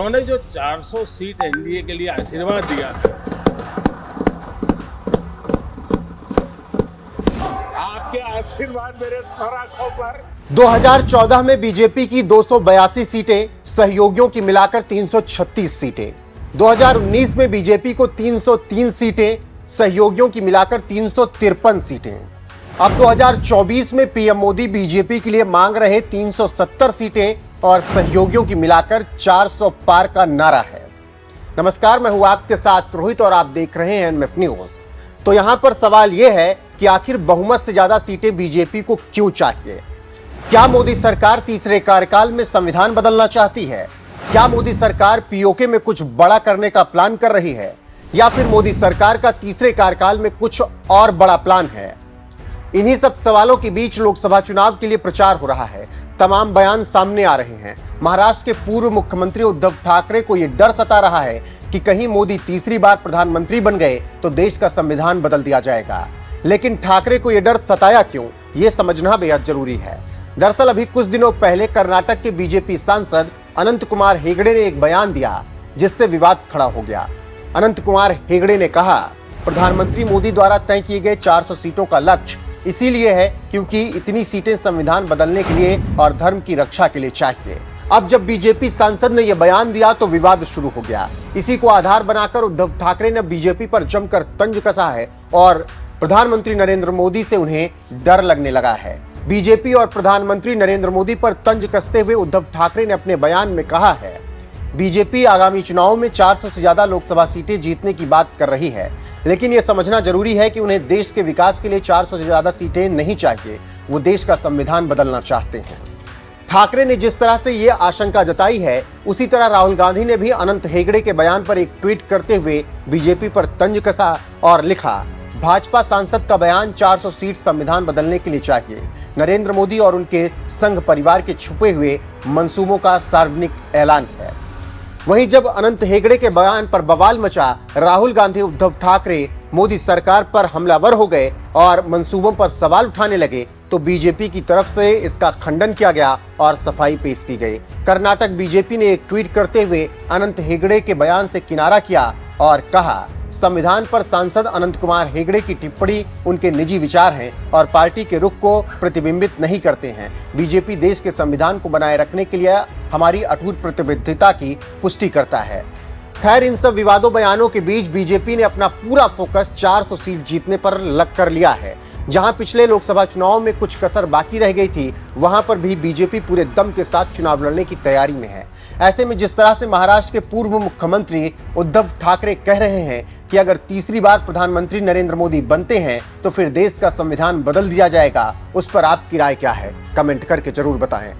उन्होंने जो 400 seat NDA के लिए आशीर्वाद दिया है, आपके आशीर्वाद मेरे सर आंखों पर। 2014 में बीजेपी की 282 सीटें, सहयोगियों की मिलाकर 336 सीटें। 2019 में बीजेपी को 303 सीटें, सहयोगियों की मिलाकर 353 सीटें। अब 2024 में पीएम मोदी बीजेपी के लिए मांग रहे 370 सीटें और सहयोगियों की मिलाकर 400 पार का नारा है। नमस्कार, मैं हूं आपके साथ रोहित और आप देख रहे हैं एनएमएफ न्यूज। तो यहां पर सवाल यह है कि आखिर बहुमत से ज्यादा सीटें बीजेपी को क्यों चाहिए? क्या मोदी सरकार तीसरे कार्यकाल में संविधान बदलना चाहती है? क्या मोदी सरकार पीओके में कुछ बड़ा करने का प्लान कर रही है, या फिर मोदी सरकार का तीसरे कार्यकाल में कुछ और बड़ा प्लान है? इन्हीं सब सवालों के बीच लोकसभा चुनाव के लिए प्रचार हो रहा है। तमाम बयान सामने आ रहे हैं। महाराष्ट्र के पूर्व मुख्यमंत्री उद्धव ठाकरे को यह डर सता रहा है कि कहीं मोदी तीसरी बार प्रधानमंत्री बन गए तो देश का संविधान बदल दिया जाएगा। लेकिन ठाकरे को यह डर सताया क्यों, यह समझना बेहद जरूरी है। दरअसल अभी कुछ दिनों पहले कर्नाटक के बीजेपी सांसद अनंत कुमार हेगड़े ने एक बयान दिया जिससे विवाद खड़ा हो गया। अनंत कुमार हेगड़े ने कहा, प्रधानमंत्री मोदी द्वारा तय किए गए 400 सीटों का लक्ष्य इसीलिए है क्योंकि इतनी सीटें संविधान बदलने के लिए और धर्म की रक्षा के लिए चाहिए। अब जब बीजेपी सांसद ने यह बयान दिया तो विवाद शुरू हो गया। इसी को आधार बनाकर उद्धव ठाकरे ने बीजेपी पर जमकर तंज कसा है और प्रधानमंत्री नरेंद्र मोदी से उन्हें डर लगने लगा है। बीजेपी और प्रधानमंत्री नरेंद्र मोदी पर तंज कसते हुए उद्धव ठाकरे ने अपने बयान में कहा है, बीजेपी आगामी चुनाव में 400 से ज्यादा लोकसभा सीटें जीतने की बात कर रही है, लेकिन यह समझना जरूरी है कि उन्हें देश के विकास के लिए 400 से ज्यादा सीटें नहीं चाहिए। वो देश का संविधान बदलना चाहते हैं। ठाकरे ने जिस तरह से यह आशंका जताई है, उसी तरह राहुल गांधी ने भी अनंत हेगड़े के बयान पर एक ट्वीट करते हुए बीजेपी पर तंज कसा और लिखा, भाजपा सांसद का बयान 400 सीट संविधान बदलने के लिए चाहिए। नरेंद्र मोदी और उनके संघ परिवार के छुपे हुए मंसूबों का सार्वजनिक ऐलान है। वहीं जब अनंत हेगड़े के बयान पर बवाल मचा, राहुल गांधी उद्धव ठाकरे मोदी सरकार पर हमलावर हो गए और मंसूबों पर सवाल उठाने लगे, तो बीजेपी की तरफ से इसका खंडन किया गया और सफाई पेश की गई। कर्नाटक बीजेपी ने एक ट्वीट करते हुए अनंत हेगड़े के बयान से किनारा किया और कहा, संविधान पर सांसद अनंत कुमार हेगड़े की टिप्पणी उनके निजी विचार हैं और पार्टी के रुख को प्रतिबिंबित नहीं करते हैं। बीजेपी देश के संविधान को बनाए रखने के लिए हमारी अटूट प्रतिबद्धता की पुष्टि करता है। खैर, इन सब विवादों बयानों के बीच बीजेपी ने अपना पूरा फोकस 400 सीट जीतने पर लग कर लिया है। जहां पिछले लोकसभा चुनाव में कुछ कसर बाकी रह गई थी, वहां पर भी बीजेपी पूरे दम के साथ चुनाव लड़ने की तैयारी में है। ऐसे में जिस तरह से महाराष्ट्र के पूर्व मुख्यमंत्री उद्धव ठाकरे कह रहे हैं कि अगर तीसरी बार प्रधानमंत्री नरेंद्र मोदी बनते हैं तो फिर देश का संविधान बदल दिया जाएगा, उस पर आपकी राय क्या है? कमेंट करके जरूर बताएं।